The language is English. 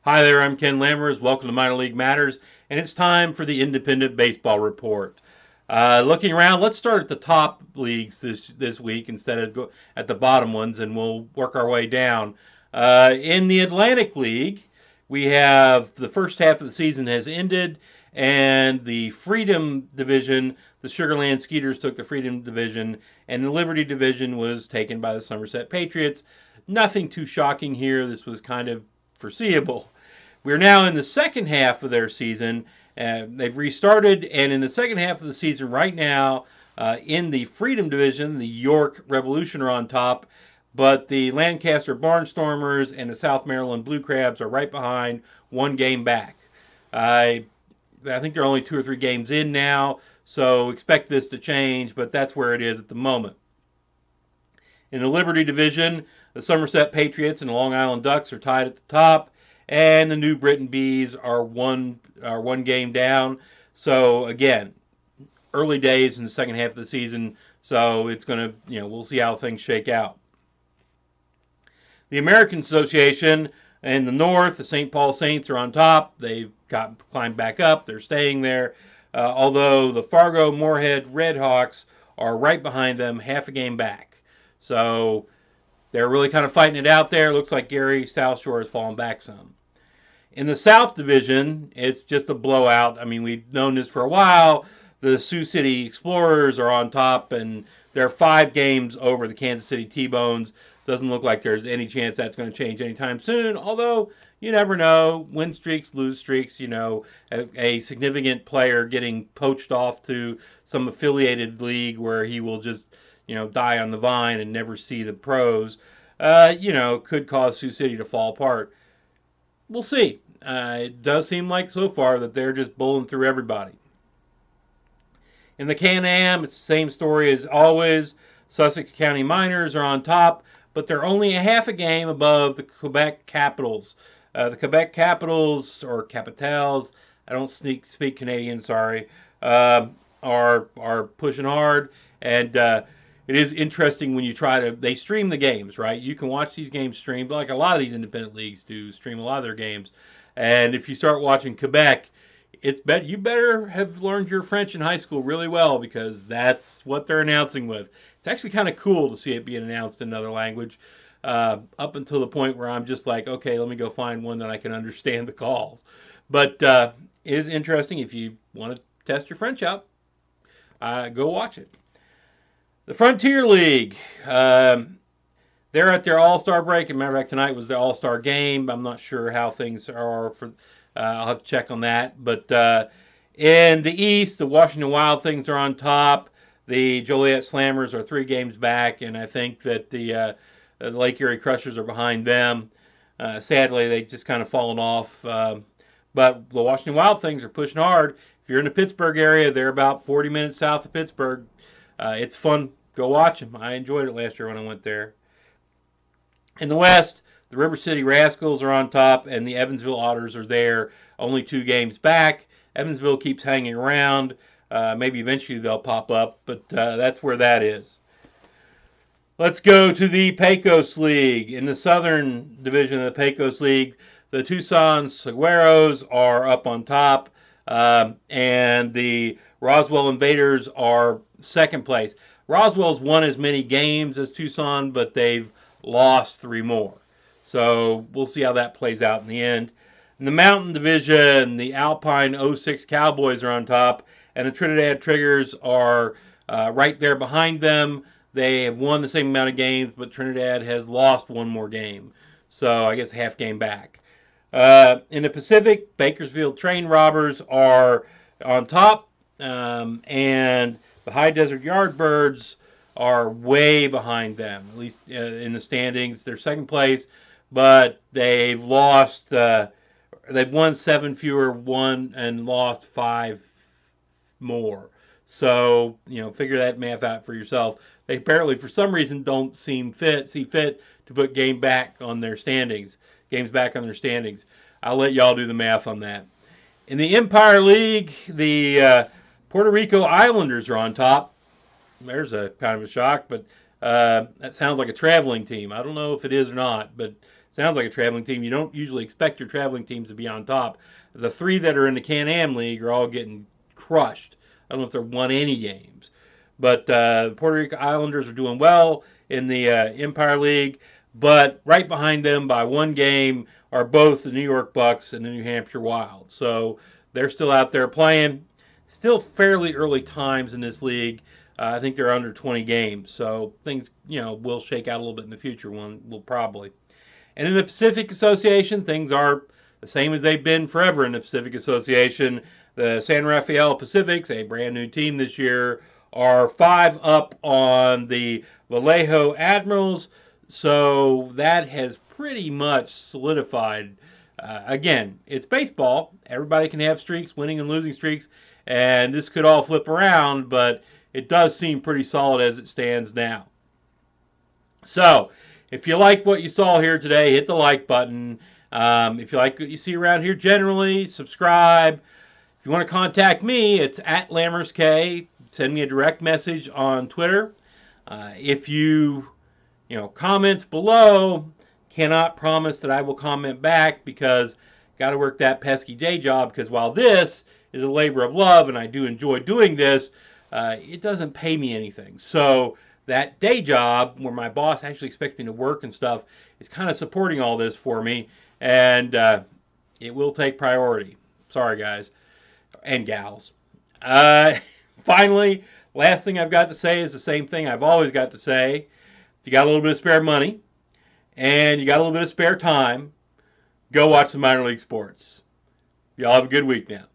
Hi there, I'm Ken Lammers. Welcome to Minor League Matters, and it's time for the Independent Baseball Report. Looking around, let's start at the top leagues this week instead of go at the bottom ones, and we'll work our way down. In the Atlantic League, we have the first half of the season has ended, and the Freedom Division, the Sugarland Skeeters took the Freedom Division, and the Liberty Division was taken by the Somerset Patriots. Nothing too shocking here. This was kind of foreseeable. We're now in the second half of their season. They've restarted, and in the second half of the season right now, in the Freedom Division, the York Revolution are on top, but the Lancaster Barnstormers and the South Maryland Blue Crabs are right behind, one game back. I think they're only 2 or 3 games in now, so expect this to change, but that's where it is at the moment. In the Liberty Division, the Somerset Patriots and the Long Island Ducks are tied at the top, and the New Britain Bees are one game down. So again, early days in the second half of the season, so it's going to, we'll see how things shake out. The American Association in the North, the St. Paul Saints are on top. They've climbed back up. They're staying there. Although the Fargo Moorhead Redhawks are right behind them, half a game back. So they're really kind of fighting it out there. Looks like Gary South Shore has fallen back some. In the South Division, it's just a blowout. I mean, we've known this for a while. The Sioux City Explorers are on top, and they're 5 games over the Kansas City T-Bones. Doesn't look like there's any chance that's going to change anytime soon, although you never know. Win streaks, lose streaks, a significant player getting poached off to some affiliated league where he will just, die on the vine and never see the pros, could cause Sioux City to fall apart. We'll see. It does seem like so far that they're just bowling through everybody. In the Can-Am, it's the same story as always. Sussex County Miners are on top, but they're only a half a game above the Quebec Capitals. The Quebec Capitals, or Capitals, I don't speak Canadian, sorry, are pushing hard, and it is interesting when you they stream the games, right? You can watch these games streamed, like a lot of these independent leagues do stream a lot of their games. And if you start watching Quebec, you better have learned your French in high school really well, because that's what they're announcing with. It's actually kind of cool to see it being announced in another language, up until the point where I'm just like, okay, let me go find one that I can understand the calls. But it is interesting. If you want to test your French out, go watch it. The Frontier League, they're at their All-Star break. As a matter of fact, tonight was the All-Star game. I'm not sure how things are for. I'll have to check on that. But in the East, the Washington Wild Things are on top. The Joliet Slammers are 3 games back, and I think that the Lake Erie Crushers are behind them. Sadly, they've just kind of fallen off. But the Washington Wild Things are pushing hard. If you're in the Pittsburgh area, they're about 40 minutes south of Pittsburgh. It's fun. Go watch them. I enjoyed it last year when I went there. In the West, the River City Rascals are on top, and the Evansville Otters are there, only 2 games back. Evansville keeps hanging around. Maybe eventually they'll pop up, but that's where that is. Let's go to the Pecos League. In the Southern Division of the Pecos League, the Tucson Sagueros are up on top, and the Roswell Invaders are second place. Roswell's won as many games as Tucson, but they've lost 3 more. So we'll see how that plays out in the end. In the Mountain Division, the Alpine 06 Cowboys are on top, and the Trinidad Triggers are right there behind them. They have won the same amount of games, but Trinidad has lost 1 more game. So I guess a half game back. In the Pacific, Bakersfield Train Robbers are on top, and the High Desert Yardbirds are way behind them, at least in the standings. They're second place, but they've lost. They've won 7 fewer, won and lost 5 more. So figure that math out for yourself. They apparently, for some reason, don't see fit to put games back on their standings. I'll let y'all do the math on that. In the Empire League, the Puerto Rico Islanders are on top. There's a kind of a shock, but that sounds like a traveling team. I don't know if it is or not, but it sounds like a traveling team. You don't usually expect your traveling teams to be on top. The three that are in the Can-Am League are all getting crushed. I don't know if they've won any games. But the Puerto Rico Islanders are doing well in the Empire League. But right behind them by one game are both the New York Bucks and the New Hampshire Wild. So they're still out there playing. Still fairly early times in this league. I think they're under 20 games. So things, will shake out a little bit in the future. One will probably. And in the Pacific Association, things are the same as they've been forever in the Pacific Association. The San Rafael Pacifics, a brand new team this year, are 5 up on the Vallejo Admirals. So that has pretty much solidified. Again, it's baseball. Everybody can have streaks, winning and losing streaks. And this could all flip around, but it does seem pretty solid as it stands now. So, if you like what you saw here today, hit the like button. If you like what you see around here generally, subscribe. If you want to contact me, it's at LammersK. Send me a direct message on Twitter. If comments below, cannot promise that I will comment back because got to work that pesky day job, because while this is a labor of love and I do enjoy doing this, it doesn't pay me anything. So that day job where my boss actually expects me to work and stuff is kind of supporting all this for me, and it will take priority. Sorry, guys and gals. Finally, last thing I've got to say is the same thing I've always got to say. If you got a little bit of spare money and you got a little bit of spare time, go watch the minor league sports. Y'all have a good week now.